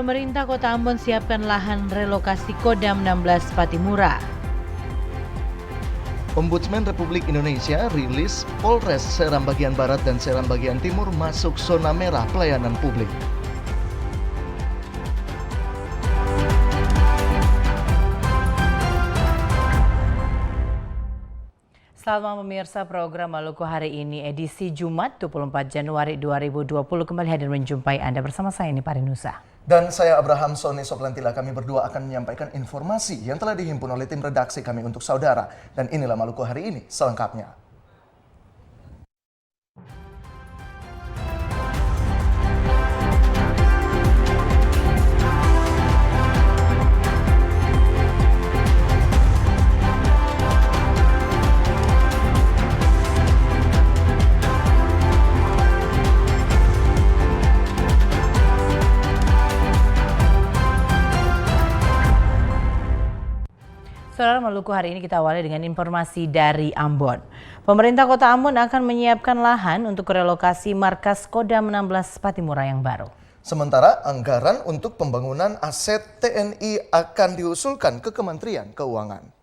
Pemerintah Kota Ambon siapkan lahan relokasi Kodam 16 Patimura. Ombudsman Republik Indonesia rilis Polres Seram bagian Barat dan Seram bagian Timur masuk zona merah pelayanan publik. Selamat malam pemirsa, program Maluku hari ini edisi Jumat 24 Januari 2020 kembali hadir menjumpai Anda bersama saya Nipari Nusa. Dan saya Abraham Soni Soplantila, kami berdua akan menyampaikan informasi yang telah dihimpun oleh tim redaksi kami untuk saudara. Dan inilah Maluku hari ini selengkapnya. Saudara, Maluku hari ini kita awali dengan informasi dari Ambon. Pemerintah Kota Ambon akan menyiapkan lahan untuk relokasi markas Kodam 16 Patimura yang baru. Sementara anggaran untuk pembangunan aset TNI akan diusulkan ke Kementerian Keuangan.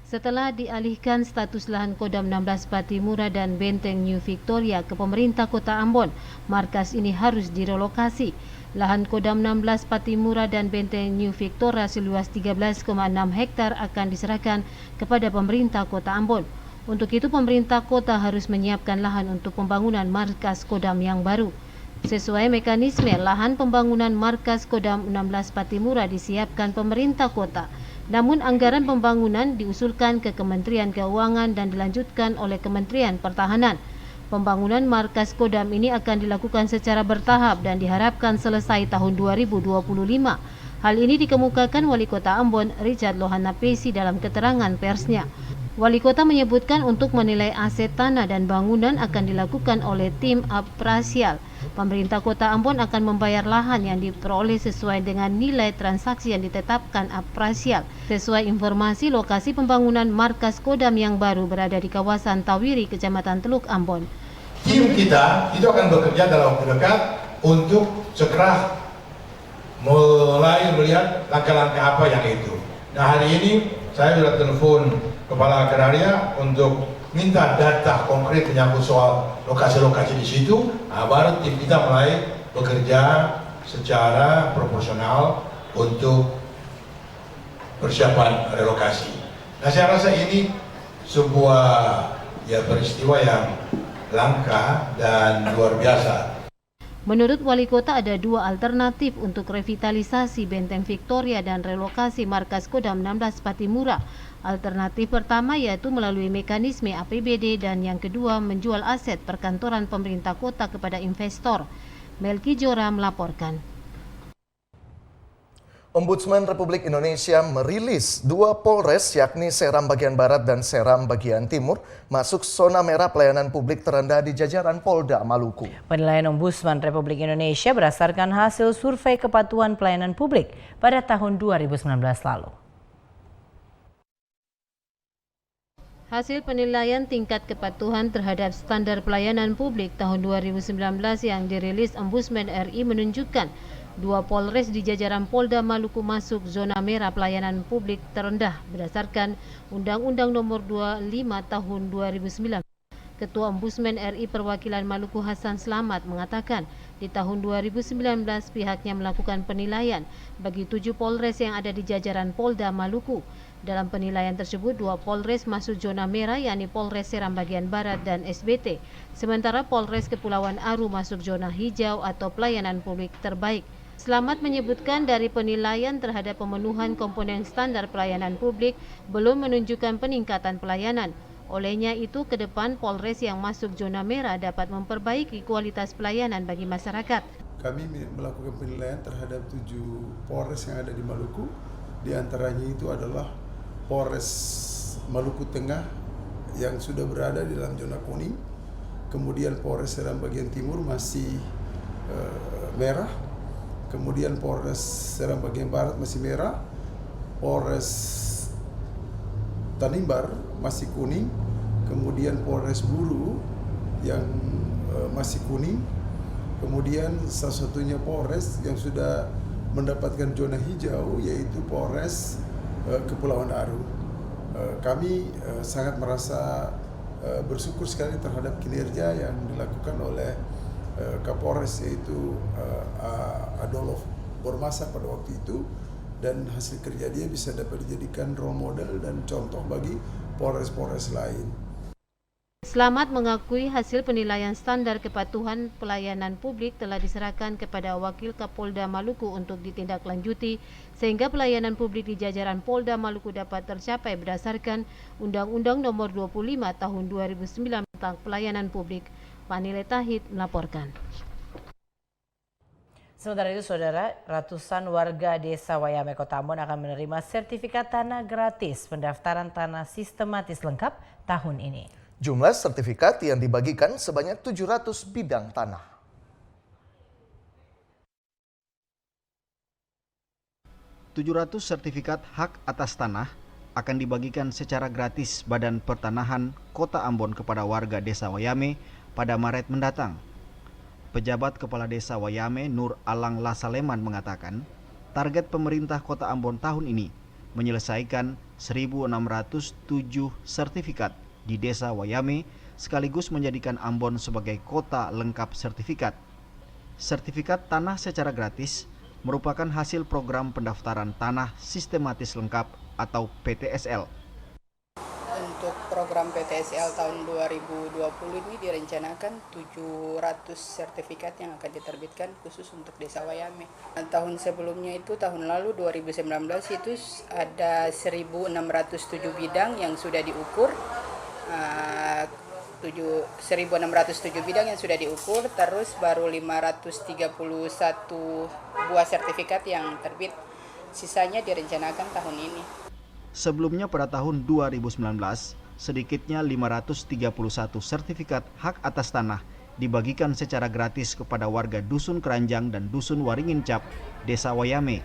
Setelah dialihkan status lahan Kodam 16 Patimura dan Benteng New Victoria ke pemerintah Kota Ambon, markas ini harus direlokasi. Lahan Kodam 16 Patimura dan Benteng New Victoria seluas 13,6 hektar akan diserahkan kepada pemerintah Kota Ambon. Untuk itu pemerintah kota harus menyiapkan lahan untuk pembangunan markas Kodam yang baru. Sesuai mekanisme, lahan pembangunan markas Kodam 16 Patimura disiapkan pemerintah kota. Namun anggaran pembangunan diusulkan ke Kementerian Keuangan dan dilanjutkan oleh Kementerian Pertahanan. Pembangunan markas Kodam ini akan dilakukan secara bertahap dan diharapkan selesai tahun 2025. Hal ini dikemukakan Wali Kota Ambon, Richard Lohana Pesi dalam keterangan persnya. Wali Kota menyebutkan untuk menilai aset tanah dan bangunan akan dilakukan oleh tim apresial. Pemerintah Kota Ambon akan membayar lahan yang diperoleh sesuai dengan nilai transaksi yang ditetapkan apresial. Sesuai informasi, lokasi pembangunan markas Kodam yang baru berada di kawasan Tawiri, Kecamatan Teluk Ambon. Tim kita itu akan bekerja dalam waktu dekat untuk segera mulai melihat langkah-langkah apa yang itu. Nah, hari ini saya sudah telepon Kepala Agraria untuk minta data konkret menyangkut soal lokasi-lokasi di situ. Nah, baru tim kita mulai bekerja secara proporsional untuk persiapan relokasi. Nah, saya rasa ini sebuah peristiwa yang langka dan luar biasa. Menurut Wali Kota ada dua alternatif untuk revitalisasi Benteng Victoria dan relokasi markas Kodam 16 Patimura. Alternatif pertama yaitu melalui mekanisme APBD dan yang kedua menjual aset perkantoran pemerintah kota kepada investor. Melki Jora melaporkan. Ombudsman Republik Indonesia merilis dua Polres yakni Seram bagian Barat dan Seram bagian Timur masuk zona merah pelayanan publik terendah di jajaran Polda Maluku. Penilaian Ombudsman Republik Indonesia berdasarkan hasil survei kepatuhan pelayanan publik pada tahun 2019 lalu. Hasil penilaian tingkat kepatuhan terhadap standar pelayanan publik tahun 2019 yang dirilis Ombudsman RI menunjukkan dua Polres di jajaran Polda Maluku masuk zona merah pelayanan publik terendah berdasarkan Undang-Undang Nomor 25 Tahun 2009. Ketua Ombudsman RI Perwakilan Maluku Hasan Slamet mengatakan di tahun 2019 pihaknya melakukan penilaian bagi 7 Polres yang ada di jajaran Polda Maluku. Dalam penilaian tersebut, dua Polres masuk zona merah yakni Polres Seram bagian Barat dan SBT. Sementara Polres Kepulauan Aru masuk zona hijau atau pelayanan publik terbaik. Slamet menyebutkan dari penilaian terhadap pemenuhan komponen standar pelayanan publik belum menunjukkan peningkatan pelayanan. Olehnya itu, ke depan Polres yang masuk zona merah dapat memperbaiki kualitas pelayanan bagi masyarakat. Kami melakukan penilaian terhadap 7 Polres yang ada di Maluku. Di antaranya itu adalah Polres Maluku Tengah yang sudah berada di dalam zona kuning. Kemudian Polres Seram bagian Timur masih merah. Kemudian Polres Seram bagian Barat masih merah, Polres Tanimbar masih kuning, kemudian Polres Buru yang masih kuning. Kemudian salah satunya Polres yang sudah mendapatkan zona hijau yaitu Polres Kepulauan Aru. Kami sangat merasa bersyukur sekali terhadap kinerja yang dilakukan oleh Kapolres yaitu Adolf Bormasa pada waktu itu, dan hasil kerja dia bisa dapat dijadikan role model dan contoh bagi Polres-Polres lain. Slamet mengakui hasil penilaian standar kepatuhan pelayanan publik telah diserahkan kepada Wakil Kapolda Maluku untuk ditindaklanjuti sehingga pelayanan publik di jajaran Polda Maluku dapat tercapai berdasarkan Undang-Undang Nomor 25 Tahun 2009 tentang Pelayanan Publik. Panile Tahid melaporkan. Sementara itu, Saudara, ratusan warga Desa Wayame Kota Ambon akan menerima sertifikat tanah gratis pendaftaran tanah sistematis lengkap tahun ini. Jumlah sertifikat yang dibagikan sebanyak 700 bidang tanah. Sertifikat hak atas tanah akan dibagikan secara gratis Badan Pertanahan Kota Ambon kepada warga Desa Wayame pada Maret mendatang. Pejabat Kepala Desa Wayame Nur Alang Lasaleman mengatakan, target pemerintah Kota Ambon tahun ini menyelesaikan 1.607 sertifikat di Desa Wayame sekaligus menjadikan Ambon sebagai kota lengkap sertifikat. Sertifikat tanah secara gratis merupakan hasil program pendaftaran tanah sistematis lengkap atau PTSL. Untuk program PTSL tahun 2020 ini direncanakan 700 sertifikat yang akan diterbitkan khusus untuk Desa Wayame. Tahun sebelumnya itu, tahun lalu 2019 itu ada 1.607 bidang yang sudah diukur. 1.607 bidang yang sudah diukur, terus baru 531 buah sertifikat yang terbit. Sisanya direncanakan tahun ini. Sebelumnya pada tahun 2019, sedikitnya 531 sertifikat hak atas tanah dibagikan secara gratis kepada warga Dusun Keranjang dan Dusun Waringin Cap, Desa Wayame.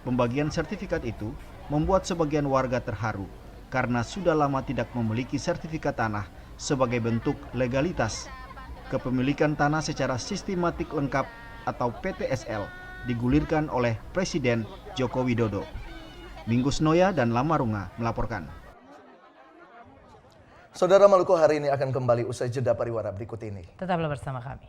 Pembagian sertifikat itu membuat sebagian warga terharu karena sudah lama tidak memiliki sertifikat tanah sebagai bentuk legalitas. Kepemilikan tanah secara sistematik lengkap atau PTSL digulirkan oleh Presiden Joko Widodo. Minggus Noya dan Lamarunga melaporkan. Saudara, Maluku hari ini akan kembali usai jeda pariwara berikut ini. Tetaplah bersama kami.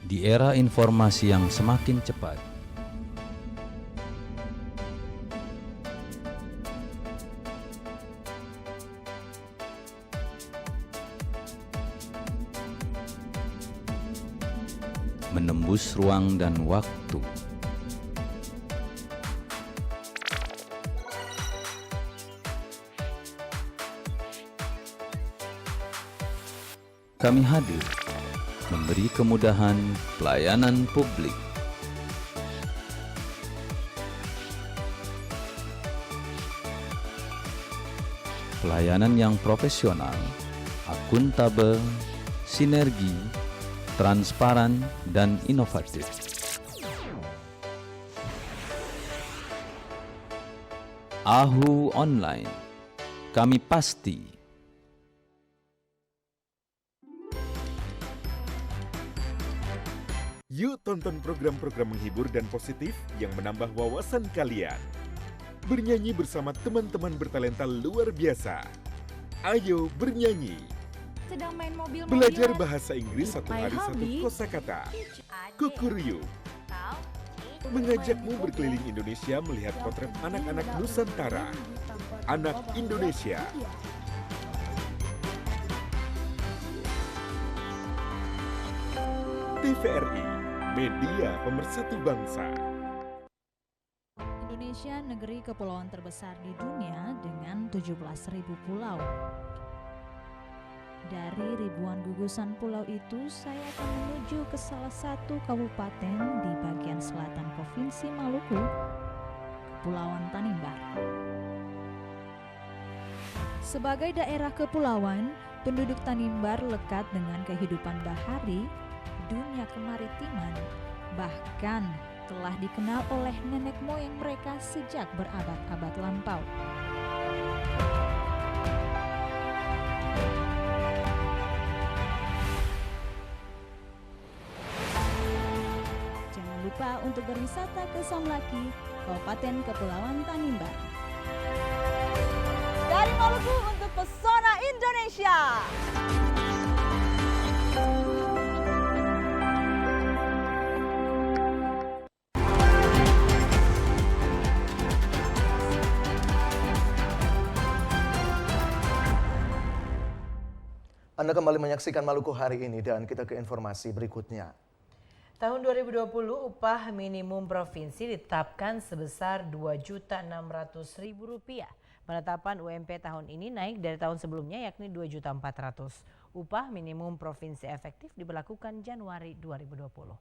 Di era informasi yang semakin cepat, menembus ruang dan waktu, kami hadir memberi kemudahan pelayanan publik. Pelayanan yang profesional, akuntabel, sinergi, transparan, dan inovatif. AHU Online, kami pasti. Yuk tonton program-program menghibur dan positif yang menambah wawasan kalian. Bernyanyi bersama teman-teman bertalenta luar biasa. Ayo bernyanyi. Sedang main mobil-mobilan. Belajar bahasa Inggris satu hari satu kosakata. Kukuryu. Mengajakmu berkeliling Indonesia melihat potret anak-anak Nusantara. Anak Indonesia. TVRI, media pemersatu bangsa. Indonesia negeri kepulauan terbesar di dunia dengan 17.000 pulau. Dari ribuan gugusan pulau itu, saya akan menuju ke salah satu kabupaten di bagian selatan Provinsi Maluku, Kepulauan Tanimbar. Sebagai daerah kepulauan, penduduk Tanimbar lekat dengan kehidupan bahari, dunia kemaritiman, bahkan telah dikenal oleh nenek moyang mereka sejak berabad-abad lampau. Jangan lupa untuk berwisata ke Samlaki, Kabupaten Kepulauan Tanimbar. Dari Maluku untuk Pesona Indonesia. Anda kembali menyaksikan Maluku hari ini dan kita ke informasi berikutnya. Tahun 2020 upah minimum provinsi ditetapkan sebesar Rp2.600.000. Penetapan UMP tahun ini naik dari tahun sebelumnya yakni Rp2.400.000. Upah minimum provinsi efektif diberlakukan Januari 2020.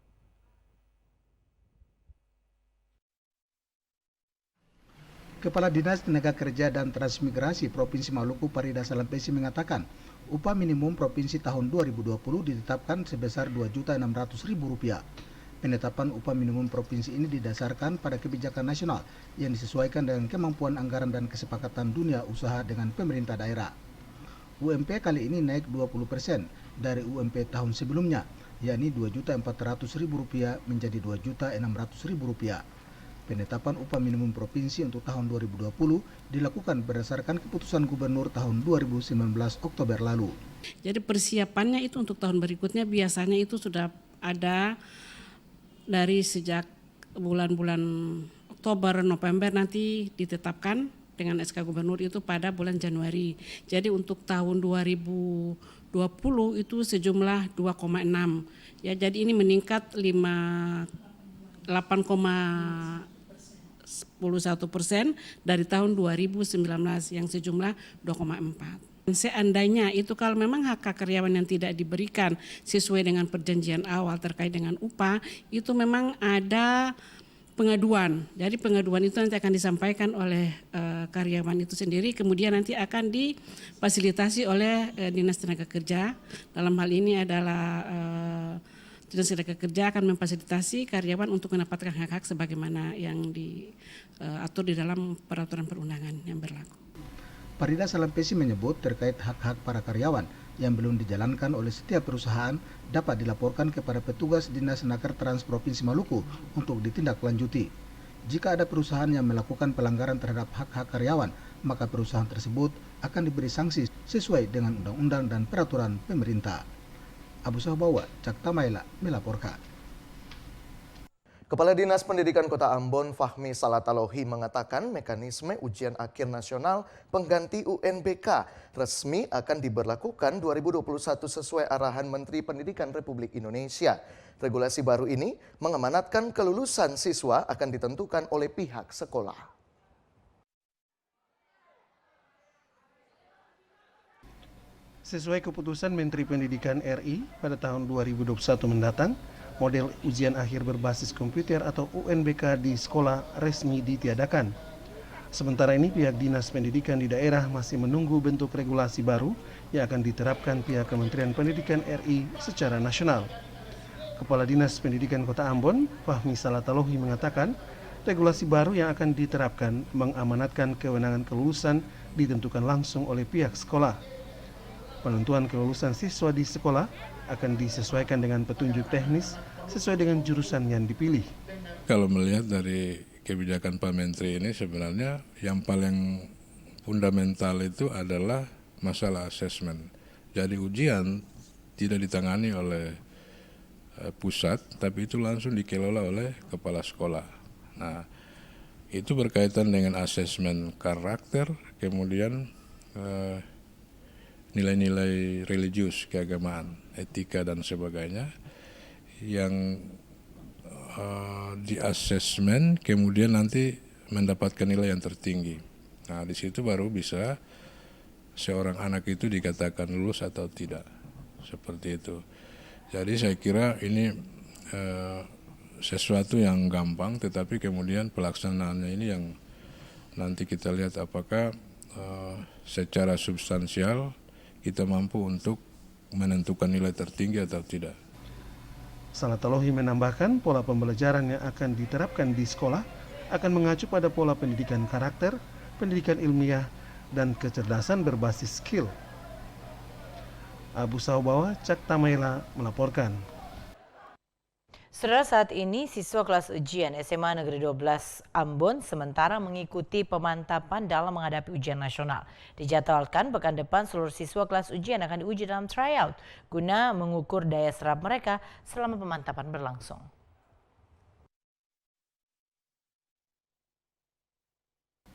Kepala Dinas Tenaga Kerja dan Transmigrasi Provinsi Maluku Parida Salampesi mengatakan, upah minimum provinsi tahun 2020 ditetapkan sebesar Rp2.600.000. Penetapan upah minimum provinsi ini didasarkan pada kebijakan nasional yang disesuaikan dengan kemampuan anggaran dan kesepakatan dunia usaha dengan pemerintah daerah. UMP kali ini naik 20% dari UMP tahun sebelumnya, yakni Rp2.400.000 menjadi Rp2.600.000. Penetapan upah minimum provinsi untuk tahun 2020 dilakukan berdasarkan keputusan Gubernur tahun 2019 Oktober lalu. Jadi persiapannya itu untuk tahun berikutnya biasanya itu sudah ada dari sejak bulan-bulan Oktober, November nanti ditetapkan dengan SK Gubernur itu pada bulan Januari. Jadi untuk tahun 2020 itu sejumlah 2,6. Ya, jadi ini meningkat 8,11% dari tahun 2019 yang sejumlah 2,4. Seandainya itu kalau memang hak karyawan yang tidak diberikan sesuai dengan perjanjian awal terkait dengan upah, itu memang ada pengaduan. Jadi pengaduan itu nanti akan disampaikan oleh karyawan itu sendiri, kemudian nanti akan difasilitasi oleh Dinas Tenaga Kerja. Dalam hal ini adalah Dinas Tenaga Kerja akan memfasilitasi karyawan untuk mendapatkan hak-hak sebagaimana yang diatur di dalam peraturan perundangan yang berlaku. Parida Salampesi menyebut terkait hak-hak para karyawan yang belum dijalankan oleh setiap perusahaan dapat dilaporkan kepada petugas Dinas Naker Trans Provinsi Maluku untuk ditindaklanjuti. Jika ada perusahaan yang melakukan pelanggaran terhadap hak-hak karyawan, maka perusahaan tersebut akan diberi sanksi sesuai dengan undang-undang dan peraturan pemerintah. Abu Sahbawa, Cakta Maila melaporkan. Kepala Dinas Pendidikan Kota Ambon, Fahmi Salatalohi mengatakan mekanisme ujian akhir nasional pengganti UNBK resmi akan diberlakukan 2021 sesuai arahan Menteri Pendidikan Republik Indonesia. Regulasi baru ini mengamanatkan kelulusan siswa akan ditentukan oleh pihak sekolah. Sesuai keputusan Menteri Pendidikan RI pada tahun 2021 mendatang, model ujian akhir berbasis komputer atau UNBK di sekolah resmi ditiadakan. Sementara ini pihak Dinas Pendidikan di daerah masih menunggu bentuk regulasi baru yang akan diterapkan pihak Kementerian Pendidikan RI secara nasional. Kepala Dinas Pendidikan Kota Ambon, Fahmi Salatalohi mengatakan, regulasi baru yang akan diterapkan mengamanatkan kewenangan kelulusan ditentukan langsung oleh pihak sekolah. Penentuan kelulusan siswa di sekolah akan disesuaikan dengan petunjuk teknis sesuai dengan jurusan yang dipilih. Kalau melihat dari kebijakan Pak Menteri ini sebenarnya yang paling fundamental itu adalah masalah asesmen. Jadi ujian tidak ditangani oleh pusat, tapi itu langsung dikelola oleh kepala sekolah. Nah, itu berkaitan dengan asesmen karakter, kemudian nilai-nilai religius, keagamaan, etika dan sebagainya yang di asesmen kemudian nanti mendapatkan nilai yang tertinggi. Nah, di situ baru bisa seorang anak itu dikatakan lulus atau tidak, seperti itu. Jadi saya kira ini sesuatu yang gampang, tetapi kemudian pelaksanaannya ini yang nanti kita lihat apakah secara substansial kita mampu untuk menentukan nilai tertinggi atau tidak. Salatalohi menambahkan pola pembelajaran yang akan diterapkan di sekolah akan mengacu pada pola pendidikan karakter, pendidikan ilmiah, dan kecerdasan berbasis skill. Abu Saubawa, Cak Tamaila melaporkan. Saudara, saat ini siswa kelas ujian SMA Negeri 12 Ambon sementara mengikuti pemantapan dalam menghadapi ujian nasional. Dijadwalkan pekan depan seluruh siswa kelas ujian akan diuji dalam tryout guna mengukur daya serap mereka selama pemantapan berlangsung.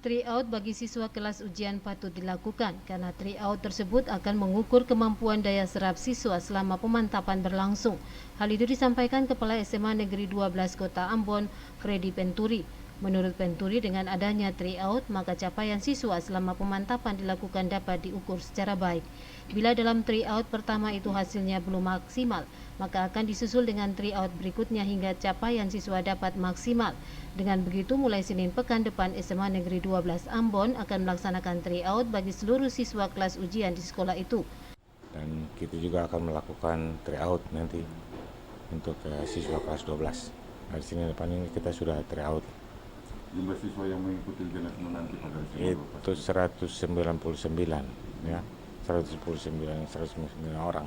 Tryout bagi siswa kelas ujian patut dilakukan karena tryout tersebut akan mengukur kemampuan daya serap siswa selama pemantapan berlangsung. Hal itu disampaikan Kepala SMA Negeri 12 Kota Ambon, Freddy Penturi. Menurut Penturi, dengan adanya tryout, maka capaian siswa selama pemantapan dilakukan dapat diukur secara baik. Bila dalam tryout pertama itu hasilnya belum maksimal, maka akan disusul dengan tryout berikutnya hingga capaian siswa dapat maksimal. Dengan begitu, mulai Senin pekan depan SMA Negeri 12 Ambon akan melaksanakan tryout bagi seluruh siswa kelas ujian di sekolah itu. Dan kita juga akan melakukan tryout nanti untuk siswa kelas 12. Dari sini depan ini kita sudah tryout. Jumlah siswa yang mengikuti ujian nasional nanti pada itu 199 ya. 199 orang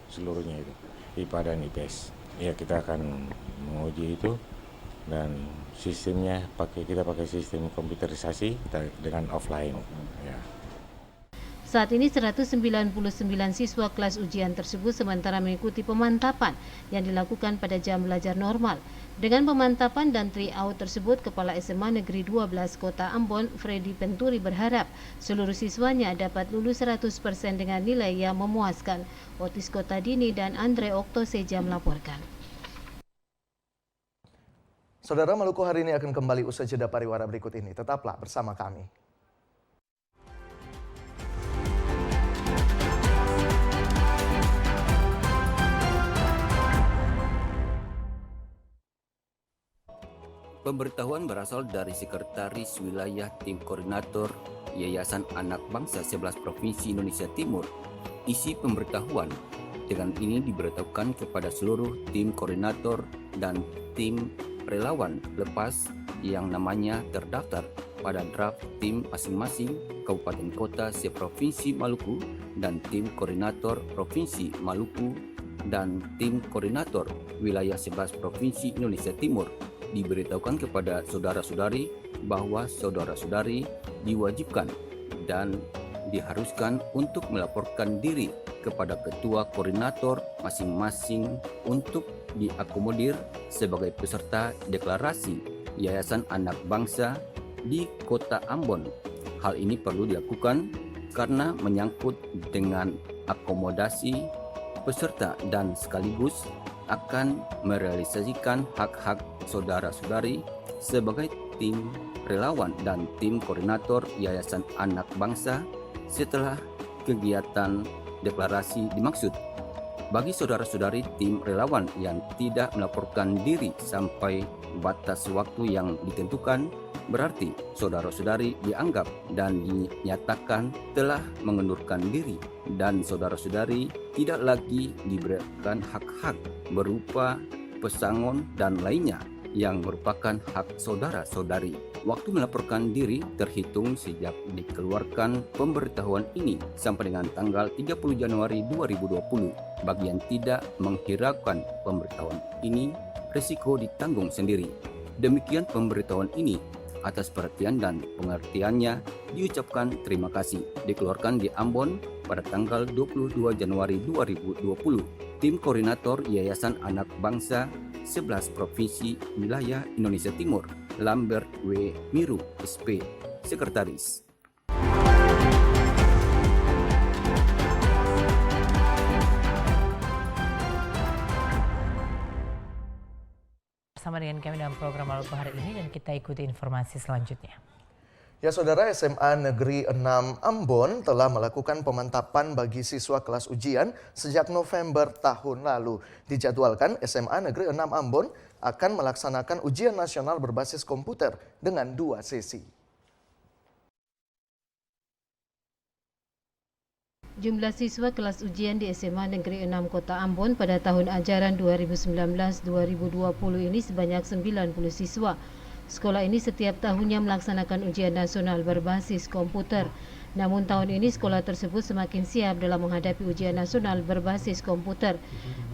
seluruhnya itu IPA dan IPS. Ya, kita akan menguji itu dan sistemnya kita pakai sistem komputerisasi dengan offline ya. Saat ini 199 siswa kelas ujian tersebut sementara mengikuti pemantapan yang dilakukan pada jam belajar normal. Dengan pemantapan dan tryout tersebut, Kepala SMA Negeri 12 Kota Ambon, Freddy Penturi berharap seluruh siswanya dapat lulus 100% dengan nilai yang memuaskan. Otis Kota Dini dan Andre Oktoseja melaporkan. Saudara, Maluku hari ini akan kembali usai jeda pariwara berikut ini. Tetaplah bersama kami. Pemberitahuan berasal dari Sekretaris Wilayah Tim Koordinator Yayasan Anak Bangsa 11 Provinsi Indonesia Timur. Isi pemberitahuan dengan ini diberitahukan kepada seluruh tim koordinator dan tim relawan lepas yang namanya terdaftar pada draft tim masing-masing kabupaten kota se-Provinsi Maluku dan tim koordinator Provinsi Maluku dan tim koordinator wilayah 11 Provinsi Indonesia Timur. Diberitahukan kepada saudara-saudari bahwa saudara-saudari diwajibkan dan diharuskan untuk melaporkan diri kepada ketua koordinator masing-masing untuk diakomodir sebagai peserta deklarasi Yayasan Anak Bangsa di Kota Ambon. Hal ini perlu dilakukan karena menyangkut dengan akomodasi peserta dan sekaligus akan merealisasikan hak-hak saudara-saudari sebagai tim relawan dan tim koordinator Yayasan Anak Bangsa setelah kegiatan deklarasi dimaksud. Bagi saudara-saudari tim relawan yang tidak melaporkan diri sampai batas waktu yang ditentukan, berarti saudara-saudari dianggap dan dinyatakan telah mengundurkan diri dan saudara-saudari tidak lagi diberikan hak-hak berupa pesangon dan lainnya yang merupakan hak saudara-saudari. Waktu melaporkan diri terhitung sejak dikeluarkan pemberitahuan ini sampai dengan tanggal 30 Januari 2020. Bagi yang tidak menghiraukan pemberitahuan ini, risiko ditanggung sendiri. Demikian pemberitahuan ini. Atas perhatian dan pengertiannya diucapkan terima kasih. Dikeluarkan di Ambon pada tanggal 22 Januari 2020. Tim Koordinator Yayasan Anak Bangsa 11 Provinsi Wilayah Indonesia Timur, Lambert W. Miru, SP, Sekretaris. Bersama dengan kami dalam program Maluku hari ini dan kita ikuti informasi selanjutnya. Ya saudara, SMA Negeri 6 Ambon telah melakukan pemantapan bagi siswa kelas ujian sejak November tahun lalu. Dijadwalkan SMA Negeri 6 Ambon akan melaksanakan ujian nasional berbasis komputer dengan 2 sesi. Jumlah siswa kelas ujian di SMA Negeri 6 Kota Ambon pada tahun ajaran 2019-2020 ini sebanyak 90 siswa. Sekolah ini setiap tahunnya melaksanakan ujian nasional berbasis komputer. Namun tahun ini sekolah tersebut semakin siap dalam menghadapi ujian nasional berbasis komputer.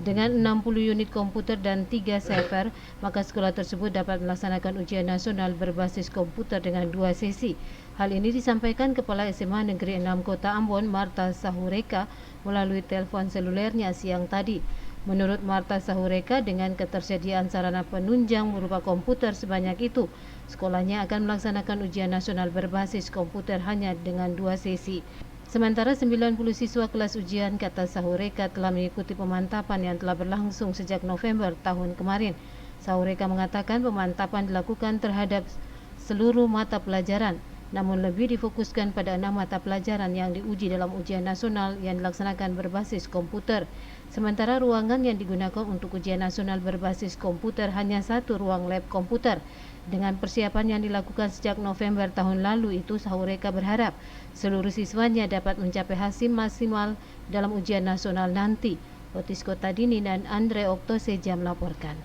Dengan 60 unit komputer dan 3 server, maka sekolah tersebut dapat melaksanakan ujian nasional berbasis komputer dengan 2 sesi. Hal ini disampaikan Kepala SMA Negeri 6 Kota Ambon, Marta Sahureka, melalui telepon selulernya siang tadi. Menurut Marta Sahureka, dengan ketersediaan sarana penunjang berupa komputer sebanyak itu, sekolahnya akan melaksanakan ujian nasional berbasis komputer hanya dengan 2 sesi. Sementara 90 siswa kelas ujian, kata Sahureka, telah mengikuti pemantapan yang telah berlangsung sejak November tahun kemarin. Sahureka mengatakan pemantapan dilakukan terhadap seluruh mata pelajaran, namun lebih difokuskan pada 6 mata pelajaran yang diuji dalam ujian nasional yang dilaksanakan berbasis komputer. Sementara ruangan yang digunakan untuk ujian nasional berbasis komputer hanya 1 ruang lab komputer. Dengan persiapan yang dilakukan sejak November tahun lalu itu, Sahureka berharap seluruh siswanya dapat mencapai hasil maksimal dalam ujian nasional nanti. Otis Kotadini dan Andre Oktoseja melaporkan.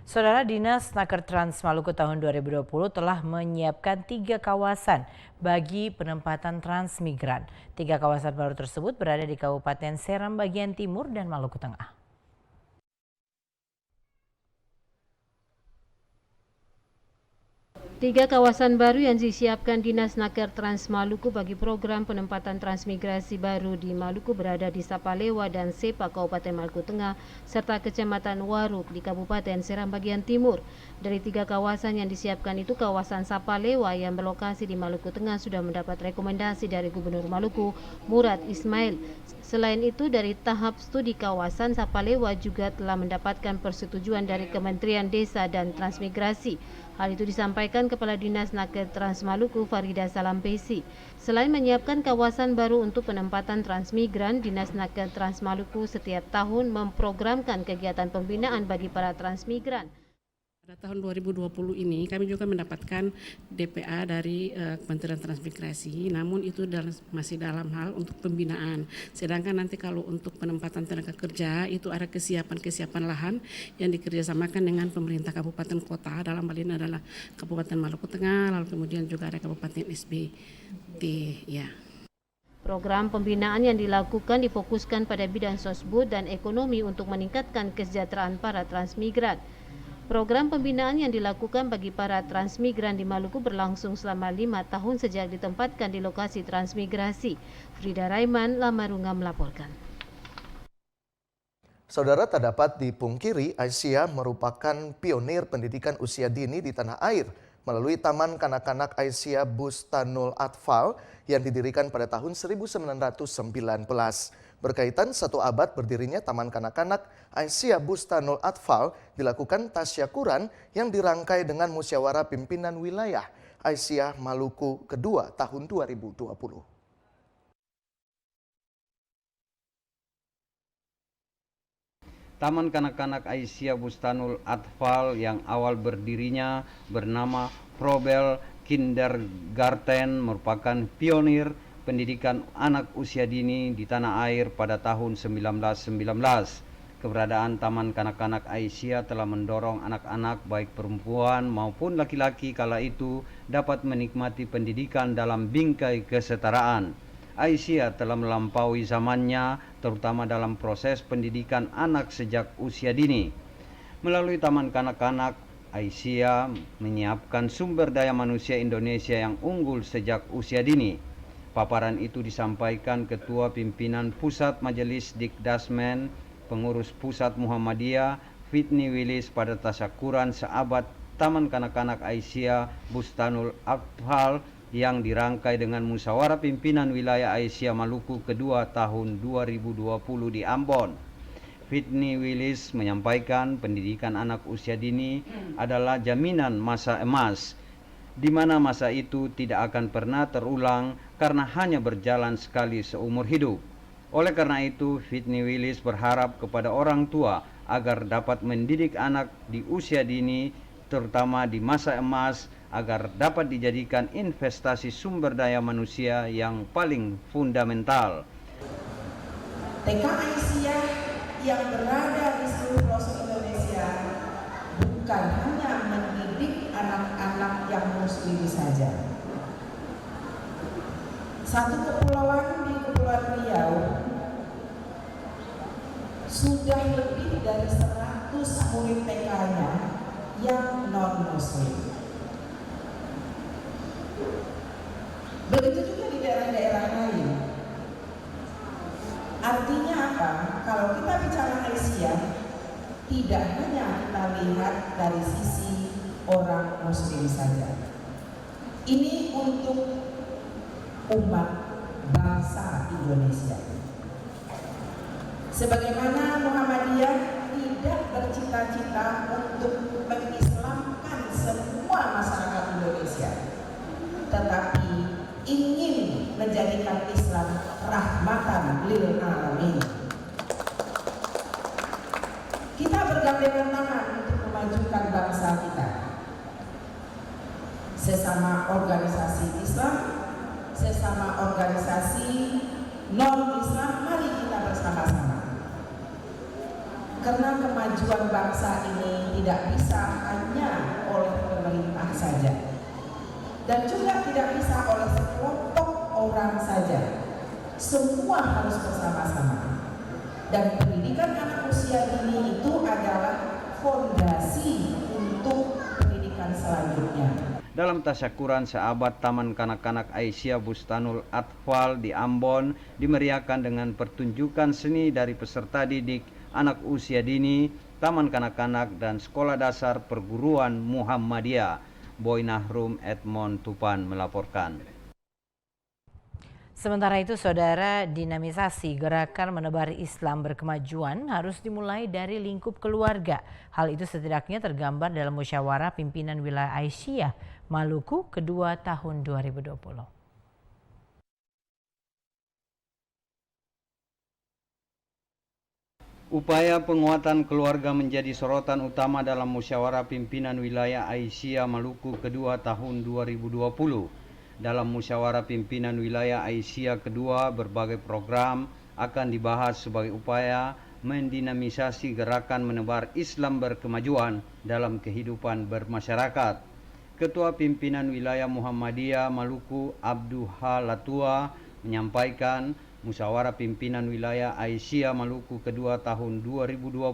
Saudara, Dinas Naker Trans Maluku tahun 2020 telah menyiapkan 3 kawasan bagi penempatan transmigran. 3 kawasan baru tersebut berada di Kabupaten Seram bagian timur dan Maluku Tengah. 3 kawasan baru yang disiapkan Dinas Naker Trans Maluku bagi program penempatan transmigrasi baru di Maluku berada di Sapalewa dan Sepa Kabupaten Maluku Tengah serta Kecamatan Waruk di Kabupaten Seram bagian timur. Dari 3 kawasan yang disiapkan itu, kawasan Sapalewa yang berlokasi di Maluku Tengah sudah mendapat rekomendasi dari Gubernur Maluku, Murad Ismail. Selain itu, dari tahap studi kawasan, Sapalewa juga telah mendapatkan persetujuan dari Kementerian Desa dan Transmigrasi. Hal itu disampaikan Kepala Dinas Naker Trans Maluku, Farida Salampesi. Selain menyiapkan kawasan baru untuk penempatan transmigran, Dinas Naker Trans Maluku setiap tahun memprogramkan kegiatan pembinaan bagi para transmigran. Pada tahun 2020 ini kami juga mendapatkan DPA dari Kementerian Transmigrasi, namun itu masih dalam hal untuk pembinaan. Sedangkan nanti kalau untuk penempatan tenaga kerja itu ada kesiapan lahan yang dikerjasamakan dengan pemerintah kabupaten kota, dalam hal ini adalah Kabupaten Maluku Tengah, lalu kemudian juga ada Kabupaten SBT. Ya. Program pembinaan yang dilakukan difokuskan pada bidang sosbud dan ekonomi untuk meningkatkan kesejahteraan para transmigran. Program pembinaan yang dilakukan bagi para transmigran di Maluku berlangsung selama 5 tahun sejak ditempatkan di lokasi transmigrasi. Frida Raiman, Lamarunga melaporkan. Saudara, tak dapat dipungkiri, Aisyah merupakan pionir pendidikan usia dini di tanah air melalui Taman Kanak-Kanak Aisyah Bustanul Atfal yang didirikan pada tahun 1919. Berkaitan 1 abad berdirinya Taman Kanak-Kanak Aisyah Bustanul Atfal dilakukan tasyakuran yang dirangkai dengan Musyawarah Pimpinan Wilayah Aisyah Maluku kedua tahun 2020. Taman Kanak-Kanak Aisyah Bustanul Atfal yang awal berdirinya bernama Probel Kindergarten merupakan pionir pendidikan anak usia dini di tanah air pada tahun 1919. Keberadaan Taman Kanak-Kanak Aisyah telah mendorong anak-anak baik perempuan maupun laki-laki kala itu dapat menikmati pendidikan dalam bingkai kesetaraan. Aisyah telah melampaui zamannya terutama dalam proses pendidikan anak sejak usia dini. Melalui Taman Kanak-Kanak Aisyah menyiapkan sumber daya manusia Indonesia yang unggul sejak usia dini. Paparan itu disampaikan Ketua Pimpinan Pusat Majelis Dikdasmen Pengurus Pusat Muhammadiyah Fitni Willis pada tasyakuran seabad Taman Kanak-Kanak Aisyah Bustanul Atfal yang dirangkai dengan Musyawarah Pimpinan Wilayah Aisyah Maluku kedua tahun 2020 di Ambon. Fitni Willis menyampaikan pendidikan anak usia dini adalah jaminan masa emas, di mana masa itu tidak akan pernah terulang karena hanya berjalan sekali seumur hidup. Oleh karena itu, Fitni Willis berharap kepada orang tua agar dapat mendidik anak di usia dini, terutama di masa emas, agar dapat dijadikan investasi sumber daya manusia yang paling fundamental. TK Aisyah yang berada di seluruh pelosok Indonesia bukan hanya mendidik anak-anak yang muslim saja. Satu kepulauan di Kepulauan Riau sudah lebih dari 100 murid TK-nya yang non-muslim. Begitu juga di daerah-daerah lain. Artinya apa? Kalau kita bicara Aisyah, tidak hanya kita lihat dari sisi orang muslim saja. Ini untuk umat bangsa Indonesia. Sebagaimana Muhammadiyah tidak bercita-cita untuk mengislamkan semua masyarakat Indonesia, tetapi ingin menjadikan Islam rahmatan lil alamin. Kita bergandengan tangan untuk memajukan bangsa kita. Sesama organisasi Islam, sesama organisasi non-Islam, mari kita bersama-sama. Karena kemajuan bangsa ini tidak bisa hanya oleh pemerintah saja, dan juga tidak bisa oleh sekelompok orang saja. Semua harus bersama-sama. Dan pendidikan anak usia dini itu adalah fondasi untuk pendidikan selanjutnya. Dalam tasyakuran seabad Taman Kanak-kanak Aisyah Bustanul Atfal di Ambon dimeriahkan dengan pertunjukan seni dari peserta didik anak usia dini, Taman Kanak-kanak dan Sekolah Dasar Perguruan Muhammadiyah. Boy Nahrum Edmond Tupan melaporkan. Sementara itu, saudara, dinamisasi gerakan menebar Islam berkemajuan harus dimulai dari lingkup keluarga. Hal itu setidaknya tergambar dalam musyawarah pimpinan wilayah Aisyah Maluku kedua tahun 2020. Upaya penguatan keluarga menjadi sorotan utama dalam musyawarah pimpinan wilayah Aisyah Maluku kedua tahun 2020. Dalam musyawarah pimpinan wilayah Aisyah kedua, berbagai program akan dibahas sebagai upaya mendinamisasi gerakan menebar Islam berkemajuan dalam kehidupan bermasyarakat. Ketua Pimpinan Wilayah Muhammadiyah Maluku Abduha Latua menyampaikan musyawarah pimpinan wilayah Aisyah Maluku kedua tahun 2020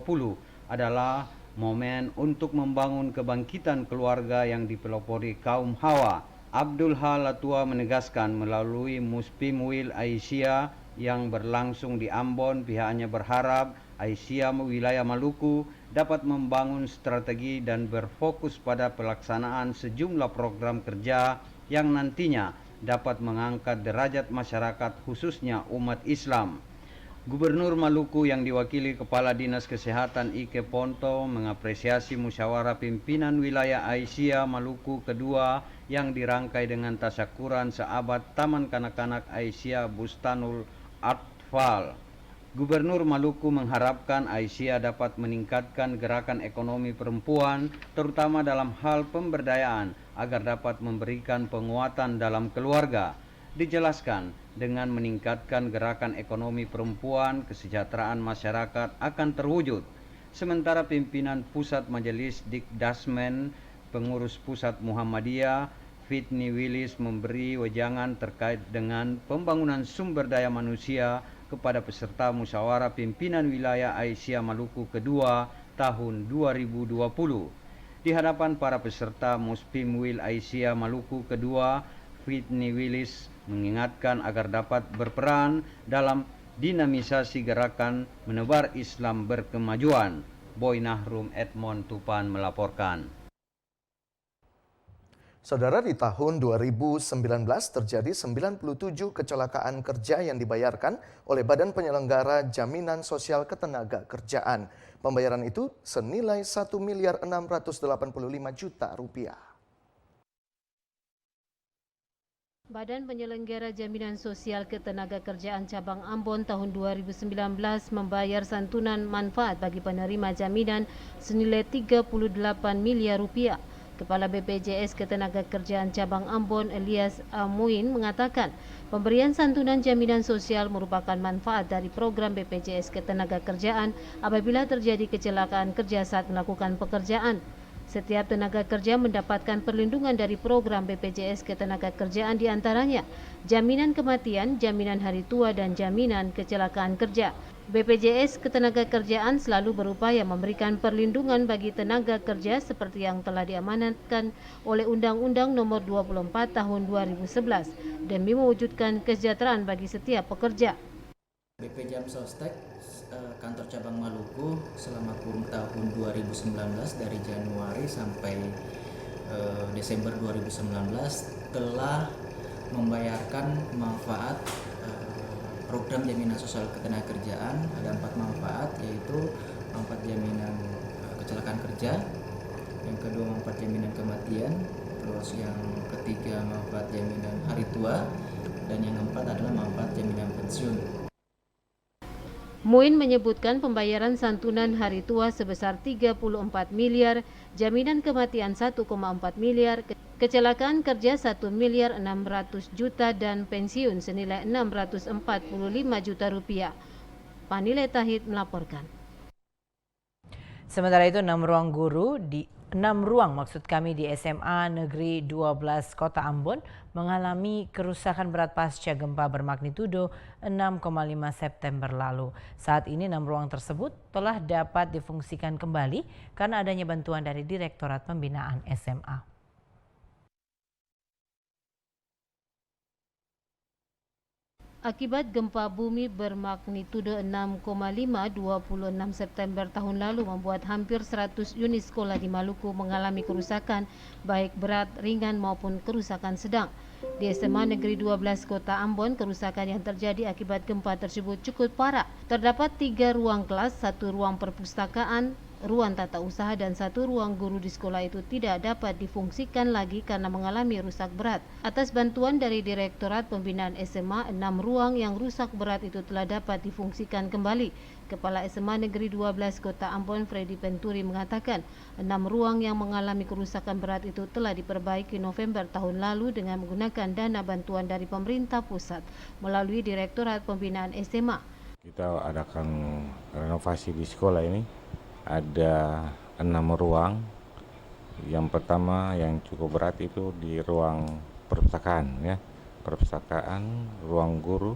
adalah momen untuk membangun kebangkitan keluarga yang dipelopori kaum Hawa. Abdul Halatua menegaskan melalui Muspimwil Aisyah yang berlangsung di Ambon, pihaknya berharap Aisyah wilayah Maluku dapat membangun strategi dan berfokus pada pelaksanaan sejumlah program kerja yang nantinya dapat mengangkat derajat masyarakat khususnya umat Islam. Gubernur Maluku yang diwakili Kepala Dinas Kesehatan Ike Ponto mengapresiasi musyawarah pimpinan wilayah Aisyah Maluku kedua yang dirangkai dengan tasyakuran seabad Taman Kanak-kanak Aisyah Bustanul Atfal. Gubernur Maluku mengharapkan Aisyah dapat meningkatkan gerakan ekonomi perempuan terutama dalam hal pemberdayaan agar dapat memberikan penguatan dalam keluarga. Dijelaskan, dengan meningkatkan gerakan ekonomi perempuan, kesejahteraan masyarakat akan terwujud. Sementara pimpinan Pusat Majelis Dikdasmen, Pengurus Pusat Muhammadiyah, Fitni Willis memberi wejangan terkait dengan pembangunan sumber daya manusia kepada peserta musyawarah pimpinan wilayah Aisyah Maluku kedua tahun 2020. Di hadapan para peserta Muspimwil Aisyah Maluku kedua, Fitni Willis mengingatkan agar dapat berperan dalam dinamisasi gerakan menebar Islam berkemajuan. Boy Nahrum Edmond Tupan melaporkan. Saudara, di tahun 2019 terjadi 97 kecelakaan kerja yang dibayarkan oleh Badan Penyelenggara Jaminan Sosial Ketenagakerjaan. Pembayaran itu senilai Rp1.685.000.000. Badan Penyelenggara Jaminan Sosial Ketenagakerjaan Cabang Ambon tahun 2019 membayar santunan manfaat bagi penerima jaminan senilai Rp38 miliar. Kepala BPJS Ketenagakerjaan Cabang Ambon Elias Muin mengatakan pemberian santunan jaminan sosial merupakan manfaat dari program BPJS Ketenagakerjaan apabila terjadi kecelakaan kerja saat melakukan pekerjaan. Setiap tenaga kerja mendapatkan perlindungan dari program BPJS Ketenagakerjaan, di antaranya jaminan kematian, jaminan hari tua, dan jaminan kecelakaan kerja. BPJS Ketenagakerjaan selalu berupaya memberikan perlindungan bagi tenaga kerja seperti yang telah diamanatkan oleh Undang-Undang Nomor 24 Tahun 2011 demi mewujudkan kesejahteraan bagi setiap pekerja. BP Jam Sostek kantor cabang Maluku selama kurun tahun 2019 dari Januari sampai Desember 2019 telah membayarkan manfaat program jaminan sosial ketenagakerjaan. Ada 4 manfaat, yaitu manfaat jaminan kecelakaan kerja, yang kedua manfaat jaminan kematian, terus yang ketiga manfaat jaminan hari tua, dan yang keempat adalah manfaat jaminan pensiun. Muin menyebutkan pembayaran santunan hari tua sebesar 34 miliar, jaminan kematian 1,4 miliar, kecelakaan kerja 1 miliar 600 juta dan pensiun senilai 645 juta rupiah. Panile Tahid melaporkan. Sementara itu 6 ruang di SMA Negeri 12 Kota Ambon mengalami kerusakan berat pasca gempa bermagnitudo 6,5 September lalu. Saat ini 6 ruang tersebut telah dapat difungsikan kembali karena adanya bantuan dari Direktorat Pembinaan SMA. Akibat gempa bumi bermagnitudo 6,5 26 September tahun lalu membuat hampir 100 unit sekolah di Maluku mengalami kerusakan baik berat, ringan maupun kerusakan sedang. Di SMA Negeri 12 Kota Ambon, kerusakan yang terjadi akibat gempa tersebut cukup parah. Terdapat 3 ruang kelas, 1 ruang perpustakaan, ruang tata usaha dan 1 ruang guru di sekolah itu tidak dapat difungsikan lagi karena mengalami rusak berat. Atas bantuan dari Direktorat Pembinaan SMA, 6 ruang yang rusak berat itu telah dapat difungsikan kembali. Kepala SMA Negeri 12 Kota Ambon Freddy Penturi mengatakan 6 ruang yang mengalami kerusakan berat itu telah diperbaiki November tahun lalu dengan menggunakan dana bantuan dari pemerintah pusat melalui Direktorat Pembinaan SMA. Kita adakan renovasi di sekolah ini. Ada 6 ruang. Yang pertama yang cukup berat itu di ruang perpustakaan, ya, perpustakaan, ruang guru,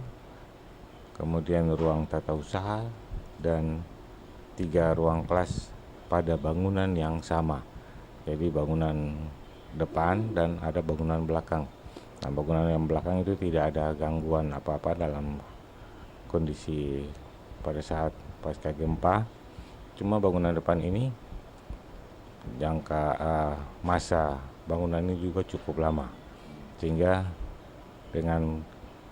kemudian ruang tata usaha dan 3 ruang kelas pada bangunan yang sama. Jadi bangunan depan dan ada bangunan belakang. Nah, bangunan yang belakang itu tidak ada gangguan apa-apa dalam kondisi pada saat pasca gempa. Cuma bangunan depan ini jangka masa bangunan ini juga cukup lama, sehingga dengan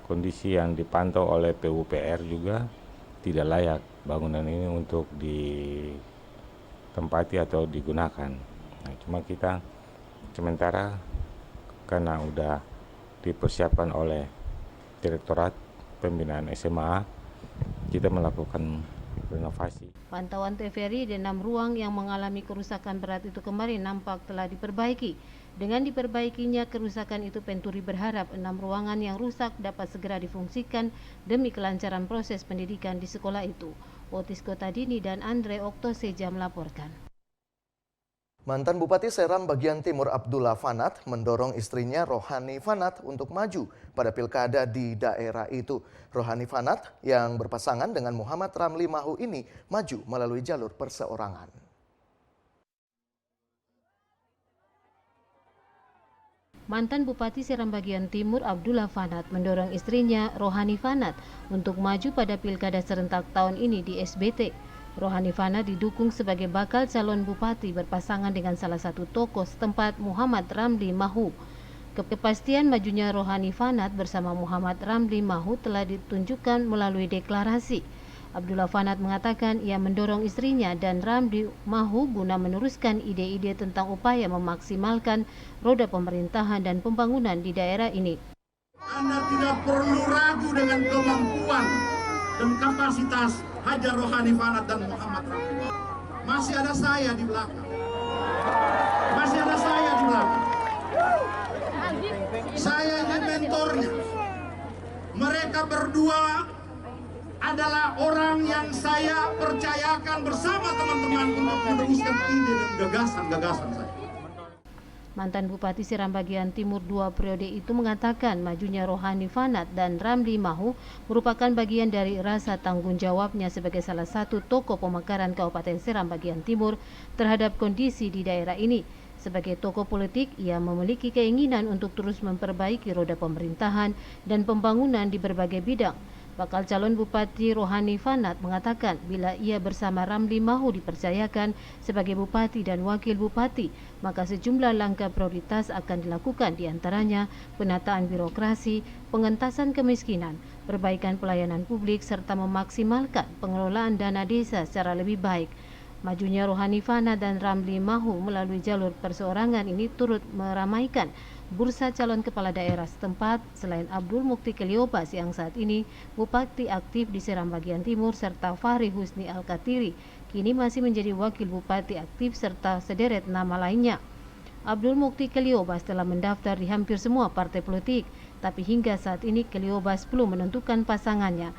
kondisi yang dipantau oleh PUPR juga tidak layak bangunan ini untuk ditempati atau digunakan. Nah, cuma kita sementara karena udah dipersiapkan oleh Direktorat Pembinaan SMA, kita melakukan renovasi. Pantauan TVRI di 6 ruang yang mengalami kerusakan berat itu kemarin nampak telah diperbaiki. Dengan diperbaikinya kerusakan itu, Penturi berharap 6 ruangan yang rusak dapat segera difungsikan demi kelancaran proses pendidikan di sekolah itu. Otis Kotadini dan Andre Oktoseja melaporkan. Mantan Bupati Seram bagian Timur Abdullah Fanat mendorong istrinya Rohani Fanat untuk maju pada pilkada di daerah itu. Rohani Fanat yang berpasangan dengan Muhammad Ramli Mahu ini maju melalui jalur perseorangan. Mantan Bupati Seram bagian Timur Abdullah Fanat mendorong istrinya Rohani Fanat untuk maju pada pilkada serentak tahun ini di SBT. Rohani Fanat didukung sebagai bakal calon bupati berpasangan dengan salah satu tokoh setempat Muhammad Ramli Mahu. Kepastian majunya Rohani Fanat bersama Muhammad Ramli Mahu telah ditunjukkan melalui deklarasi. Abdullah Fanat mengatakan ia mendorong istrinya dan Ramli Mahu guna meneruskan ide-ide tentang upaya memaksimalkan roda pemerintahan dan pembangunan di daerah ini. Anda tidak perlu ragu dengan kemampuan dan kapasitas Hajar Rohani Fanat dan Muhammad Ramli. Masih ada saya di belakang. Masih ada saya di program. Saya ini mentornya. Mereka berdua adalah orang yang saya percayakan bersama teman-teman untuk meneruskan ide dan gagasan-gagasan saya. Mantan Bupati Seram Bagian Timur 2 periode itu mengatakan majunya Rohani Fanat dan Ramli Mahu merupakan bagian dari rasa tanggung jawabnya sebagai salah satu tokoh pemekaran Kabupaten Seram Bagian Timur terhadap kondisi di daerah ini. Sebagai tokoh politik, ia memiliki keinginan untuk terus memperbaiki roda pemerintahan dan pembangunan di berbagai bidang. Bakal calon Bupati Rohani Fanat mengatakan bila ia bersama Ramli Mahu dipercayakan sebagai Bupati dan Wakil Bupati, maka sejumlah langkah prioritas akan dilakukan, diantaranya penataan birokrasi, pengentasan kemiskinan, perbaikan pelayanan publik, serta memaksimalkan pengelolaan dana desa secara lebih baik. Majunya Rohani Fanat dan Ramli Mahu melalui jalur perseorangan ini turut meramaikan bursa calon kepala daerah setempat selain Abdul Mukti Keliobas yang saat ini Bupati aktif di Seram Bagian Timur serta Fahri Husni Al-Katiri kini masih menjadi Wakil Bupati aktif serta sederet nama lainnya. Abdul Mukti Keliobas telah mendaftar di hampir semua partai politik, tapi hingga saat ini Keliobas belum menentukan pasangannya.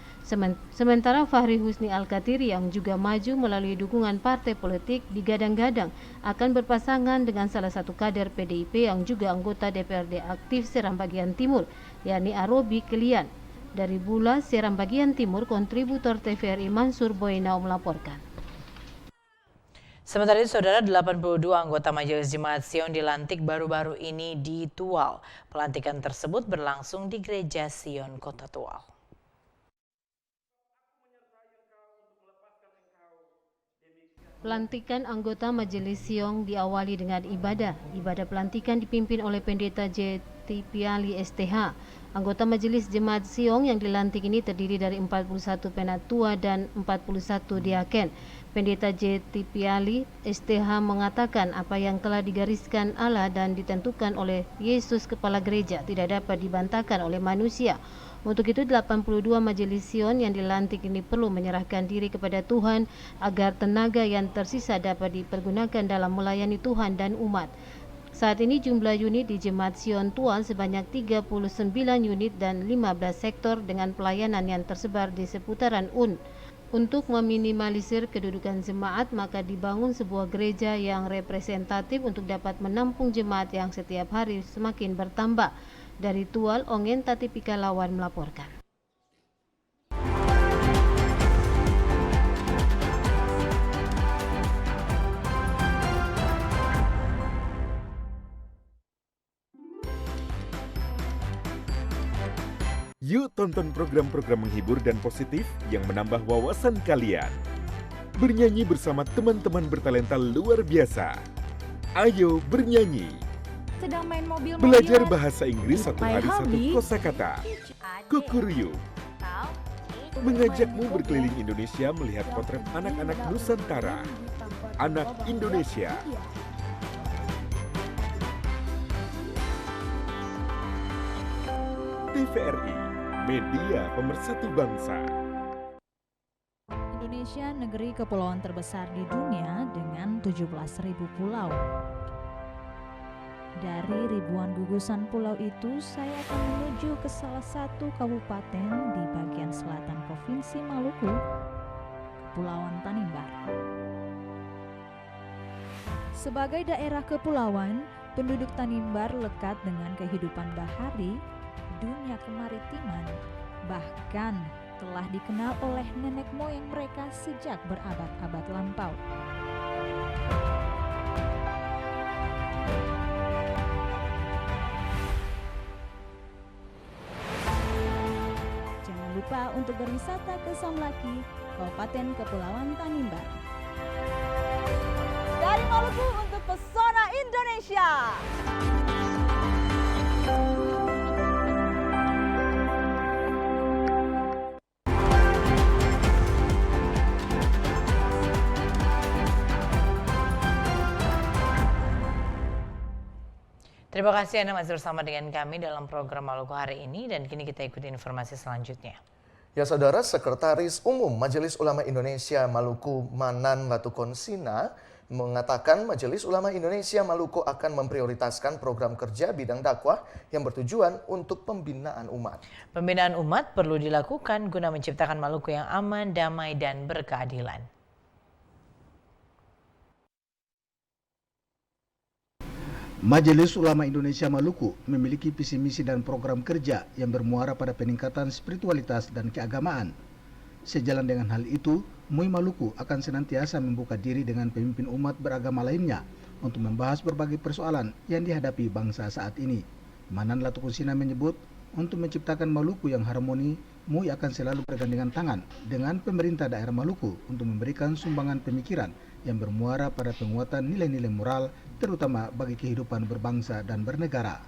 Sementara Fahri Husni Al-Katiri yang juga maju melalui dukungan partai politik digadang-gadang akan berpasangan dengan salah satu kader PDIP yang juga anggota DPRD aktif Seram Bagian Timur, yakni Arobi Kelian. Dari Bula, Seram Bagian Timur, kontributor TVRI Mansur Boynau melaporkan. Sementara itu, Saudara, 82 anggota Majelis Jemaat Sion dilantik baru-baru ini di Tual. Pelantikan tersebut berlangsung di Gereja Sion Kota Tual. Pelantikan anggota Majelis Sion diawali dengan ibadah. Ibadah pelantikan dipimpin oleh Pendeta J. Tipiali STH. Anggota Majelis Jemaat Sion yang dilantik ini terdiri dari 41 penatua dan 41 diaken. Pendeta J. Tipiali STH mengatakan apa yang telah digariskan Allah dan ditentukan oleh Yesus Kepala Gereja tidak dapat dibantahkan oleh manusia. Untuk itu 82 Majelis Sion yang dilantik ini perlu menyerahkan diri kepada Tuhan agar tenaga yang tersisa dapat dipergunakan dalam melayani Tuhan dan umat. Saat ini jumlah unit di Jemaat Sion Tual sebanyak 39 unit dan 15 sektor dengan pelayanan yang tersebar di seputaran UN. Untuk meminimalisir kedudukan jemaat, maka dibangun sebuah gereja yang representatif untuk dapat menampung jemaat yang setiap hari semakin bertambah. Dari Tual, Ongen Tatipika Lawan melaporkan. Yuk tonton program-program menghibur dan positif yang menambah wawasan kalian. Bernyanyi bersama teman-teman bertalenta luar biasa. Ayo bernyanyi. Sedang main mobil. Belajar bahasa Inggris satu hari satu kosakata. Kukuryu. Mengajakmu berkeliling Indonesia melihat potret anak-anak Nusantara. Anak Indonesia. TVRI, media pemersatu bangsa. Indonesia negeri kepulauan terbesar di dunia dengan 17.000 pulau. Dari ribuan gugusan pulau itu, saya akan menuju ke salah satu kabupaten di bagian selatan Provinsi Maluku, Kepulauan Tanimbar. Sebagai daerah kepulauan, penduduk Tanimbar lekat dengan kehidupan bahari, dunia kemaritiman, bahkan telah dikenal oleh nenek moyang mereka sejak berabad-abad lampau. Jangan lupa untuk berwisata ke Somlaki, Kabupaten Kepulauan Tanimbar. Dari Maluku untuk Pesona Indonesia. Terima kasih Anda masih bersama dengan kami dalam program Maluku hari ini, dan kini kita ikuti informasi selanjutnya. Ya Saudara, Sekretaris Umum Majelis Ulama Indonesia Maluku Manan Latukonsina mengatakan Majelis Ulama Indonesia Maluku akan memprioritaskan program kerja bidang dakwah yang bertujuan untuk pembinaan umat. Pembinaan umat perlu dilakukan guna menciptakan Maluku yang aman, damai, dan berkeadilan. Majelis Ulama Indonesia Maluku memiliki visi misi dan program kerja yang bermuara pada peningkatan spiritualitas dan keagamaan. Sejalan dengan hal itu, MUI Maluku akan senantiasa membuka diri dengan pemimpin umat beragama lainnya untuk membahas berbagai persoalan yang dihadapi bangsa saat ini. Manan Latukusina menyebut, untuk menciptakan Maluku yang harmoni, MUI akan selalu bergandengan tangan dengan pemerintah daerah Maluku untuk memberikan sumbangan pemikiran yang bermuara pada penguatan nilai-nilai moral, terutama bagi kehidupan berbangsa dan bernegara.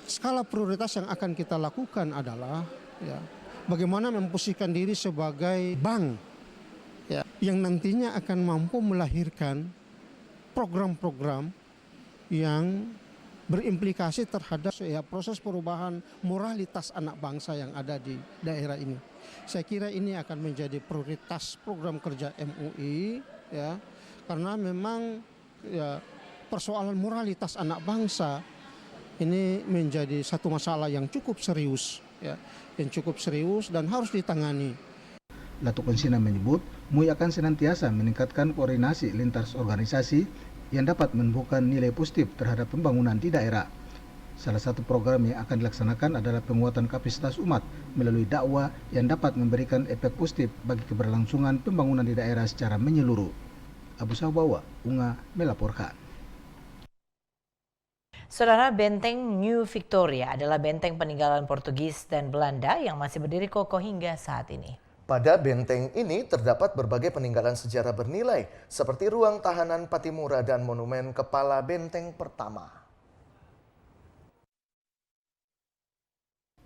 Skala prioritas yang akan kita lakukan adalah bagaimana memposisikan diri sebagai bank yang nantinya akan mampu melahirkan program-program yang berimplikasi terhadap proses perubahan moralitas anak bangsa yang ada di daerah ini. Saya kira ini akan menjadi prioritas program kerja MUI karena memang persoalan moralitas anak bangsa ini menjadi satu masalah yang cukup serius dan harus ditangani. Latukonsina menyebut, MUI akan senantiasa meningkatkan koordinasi lintas organisasi yang dapat menumbuhkan nilai positif terhadap pembangunan di daerah. Salah satu program yang akan dilaksanakan adalah penguatan kapasitas umat melalui dakwah yang dapat memberikan efek positif bagi keberlangsungan pembangunan di daerah secara menyeluruh. Abu Sabawa, UNGA melaporkan. Saudara, Benteng New Victoria adalah benteng peninggalan Portugis dan Belanda yang masih berdiri kokoh hingga saat ini. Pada benteng ini terdapat berbagai peninggalan sejarah bernilai, seperti ruang tahanan Patimura dan monumen kepala benteng pertama.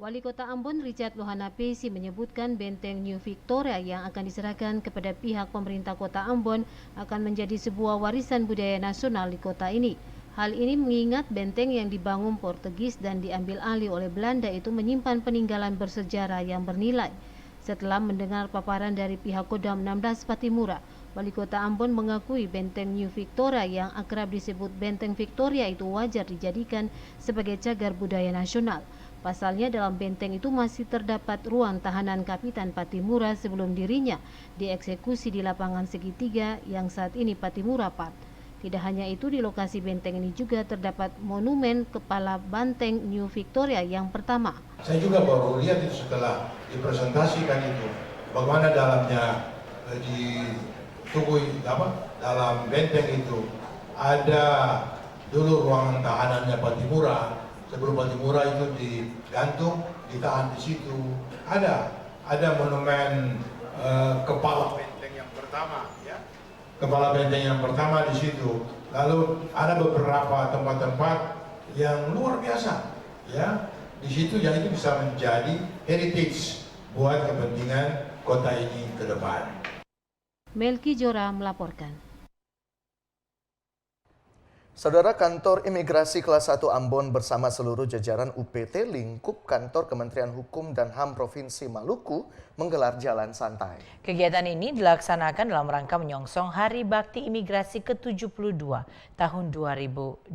Wali Kota Ambon Richard Lohana Pesi menyebutkan benteng New Victoria yang akan diserahkan kepada pihak pemerintah Kota Ambon akan menjadi sebuah warisan budaya nasional di kota ini. Hal ini mengingat benteng yang dibangun Portugis dan diambil alih oleh Belanda itu menyimpan peninggalan bersejarah yang bernilai. Setelah mendengar paparan dari pihak Kodam 16 Patimura, Wali Kota Ambon mengakui benteng New Victoria yang akrab disebut Benteng Victoria itu wajar dijadikan sebagai cagar budaya nasional. Pasalnya dalam benteng itu masih terdapat ruang tahanan Kapitan Patimura sebelum dirinya dieksekusi di lapangan segitiga yang saat ini Patimura Park. Tidak hanya itu, di lokasi benteng ini juga terdapat monumen kepala banteng New Victoria yang pertama. Saya juga baru lihat itu setelah dipresentasikan itu, bagaimana dalamnya di tubuh dalam benteng itu ada dulu ruangan tahanannya Patimura. Sebelum Patimura itu digantung, ditahan di situ. Ada monumen kepala benteng yang pertama, kepala benteng yang pertama di situ. Lalu ada beberapa tempat-tempat yang luar biasa, di situ, yang itu bisa menjadi heritage buat kepentingan kota ini ke depan. Melki Jora melaporkan. Saudara, Kantor Imigrasi Kelas 1 Ambon bersama seluruh jajaran UPT lingkup Kantor Kementerian Hukum dan HAM Provinsi Maluku menggelar jalan santai. Kegiatan ini dilaksanakan dalam rangka menyongsong Hari Bakti Imigrasi ke-72 tahun 2020.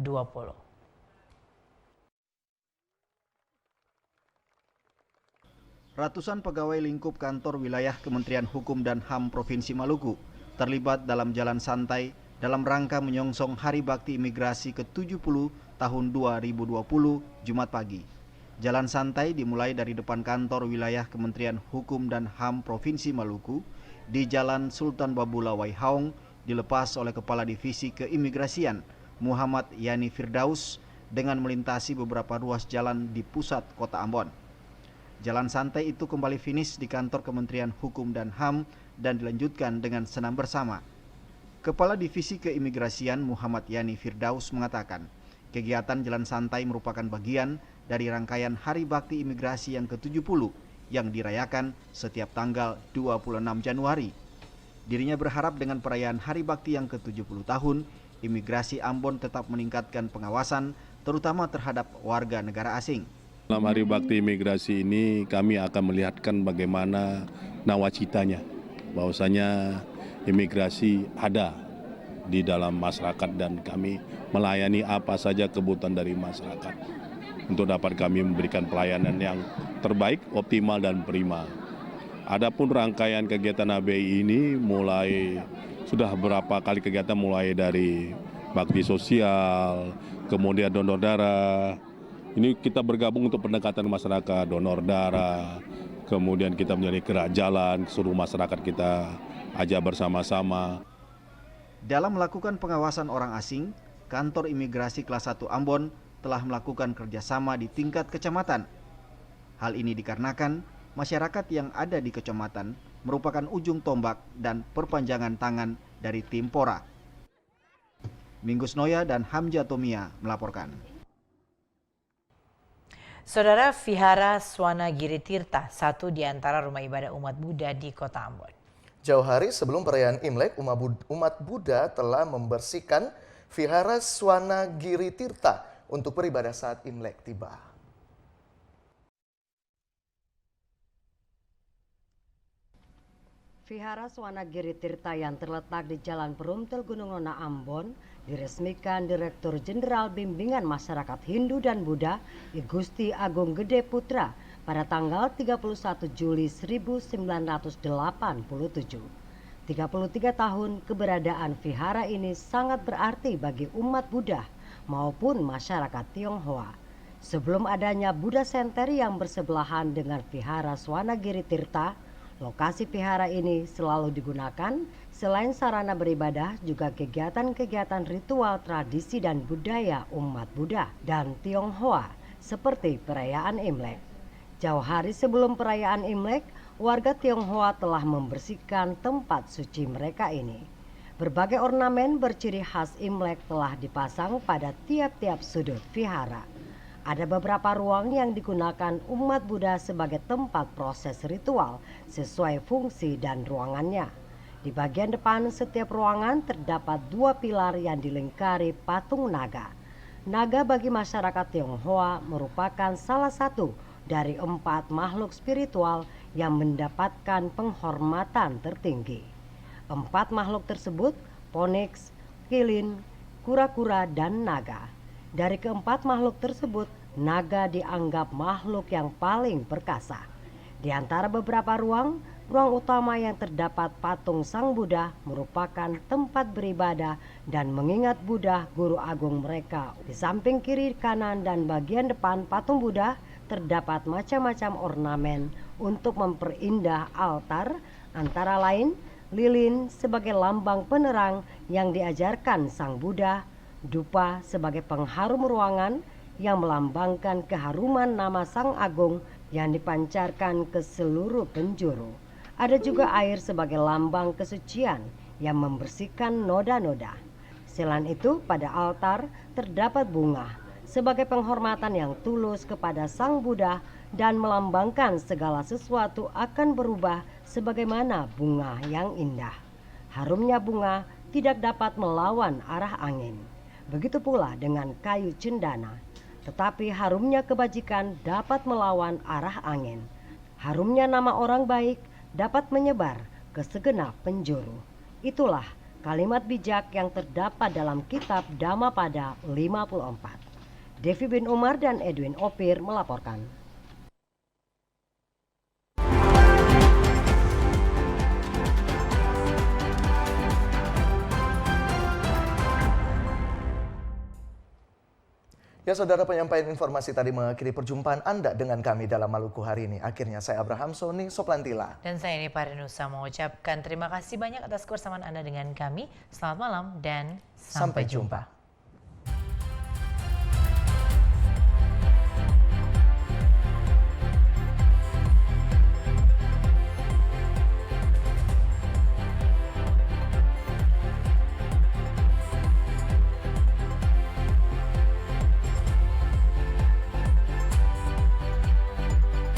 Ratusan pegawai lingkup kantor wilayah Kementerian Hukum dan HAM Provinsi Maluku terlibat dalam jalan santai dalam rangka menyongsong Hari Bakti Imigrasi ke-70 tahun 2020 Jumat pagi. Jalan santai dimulai dari depan kantor wilayah Kementerian Hukum dan HAM Provinsi Maluku di Jalan Sultan Babula Waihaong, dilepas oleh Kepala Divisi Keimigrasian Muhammad Yani Firdaus dengan melintasi beberapa ruas jalan di pusat kota Ambon. Jalan santai itu kembali finish di kantor Kementerian Hukum dan HAM dan dilanjutkan dengan senam bersama. Kepala Divisi Keimigrasian Muhammad Yani Firdaus mengatakan, kegiatan jalan santai merupakan bagian dari rangkaian Hari Bakti Imigrasi yang ke-70 yang dirayakan setiap tanggal 26 Januari. Dirinya berharap dengan perayaan Hari Bakti yang ke-70 tahun, imigrasi Ambon tetap meningkatkan pengawasan, terutama terhadap warga negara asing. Dalam Hari Bakti Imigrasi ini kami akan melihatkan bagaimana nawacitanya, bahwasanya imigrasi ada di dalam masyarakat dan kami melayani apa saja kebutuhan dari masyarakat untuk dapat kami memberikan pelayanan yang terbaik, optimal dan prima. Adapun rangkaian kegiatan ABI ini sudah beberapa kali kegiatan mulai dari bakti sosial, kemudian donor darah. Ini kita bergabung untuk pendekatan masyarakat, donor darah, kemudian kita menjadi gerak jalan, seluruh masyarakat kita ajak bersama-sama. Dalam melakukan pengawasan orang asing, Kantor Imigrasi Kelas 1 Ambon telah melakukan kerjasama di tingkat kecamatan. Hal ini dikarenakan masyarakat yang ada di kecamatan merupakan ujung tombak dan perpanjangan tangan dari tim Pora. Minggus Noya dan Hamja Tomia melaporkan. Saudara, Vihara Swanagiri Tirta, satu di antara rumah ibadah umat Buddha di Kota Ambon. Jauh hari sebelum perayaan Imlek, umat Buddha telah membersihkan Vihara Swanagiri Tirta untuk beribadah saat Imlek tiba. Vihara Swanagiri Tirta yang terletak di Jalan Perumtel Gunung Nona Ambon diresmikan Direktur Jenderal Bimbingan Masyarakat Hindu dan Buddha I Gusti Agung Gede Putra pada tanggal 31 Juli 1987. 33 tahun keberadaan vihara ini sangat berarti bagi umat Buddha maupun masyarakat Tionghoa. Sebelum adanya Buddha Center yang bersebelahan dengan Vihara Swanagiri Tirta, lokasi vihara ini selalu digunakan selain sarana beribadah juga kegiatan-kegiatan ritual tradisi dan budaya umat Buddha dan Tionghoa seperti perayaan Imlek. Jauh hari sebelum perayaan Imlek, warga Tionghoa telah membersihkan tempat suci mereka ini. Berbagai ornamen berciri khas Imlek telah dipasang pada tiap-tiap sudut vihara. Ada beberapa ruang yang digunakan umat Buddha sebagai tempat proses ritual sesuai fungsi dan ruangannya. Di bagian depan setiap ruangan terdapat 2 pilar yang dilingkari patung naga. Naga bagi masyarakat Tionghoa merupakan salah satu dari 4 makhluk spiritual yang mendapatkan penghormatan tertinggi. 4 makhluk tersebut, Phoenix, Kilin, kura-kura, dan naga. Dari keempat makhluk tersebut, naga dianggap makhluk yang paling perkasa. Di antara beberapa ruang utama yang terdapat patung Sang Buddha merupakan tempat beribadah dan mengingat Buddha guru agung mereka. Di samping kiri, kanan, dan bagian depan patung Buddha terdapat macam-macam ornamen untuk memperindah altar, antara lain lilin sebagai lambang penerang yang diajarkan Sang Buddha, dupa sebagai pengharum ruangan yang melambangkan keharuman nama Sang Agung yang dipancarkan ke seluruh penjuru. Ada juga air sebagai lambang kesucian yang membersihkan noda-noda. Selain itu, pada altar terdapat bunga sebagai penghormatan yang tulus kepada Sang Buddha dan melambangkan segala sesuatu akan berubah sebagaimana bunga yang indah. Harumnya bunga tidak dapat melawan arah angin. Begitu pula dengan kayu cendana, tetapi harumnya kebajikan dapat melawan arah angin. Harumnya nama orang baik dapat menyebar ke segenap penjuru. Itulah kalimat bijak yang terdapat dalam kitab Dhammapada 54. Devi bin Umar dan Edwin Opir melaporkan. Ya saudara, penyampaian informasi tadi mengakhiri perjumpaan Anda dengan kami dalam Maluku hari ini. Akhirnya saya Abraham Soni Soplantila. Dan saya Nipa Renusa mengucapkan terima kasih banyak atas kebersamaan Anda dengan kami. Selamat malam dan sampai jumpa.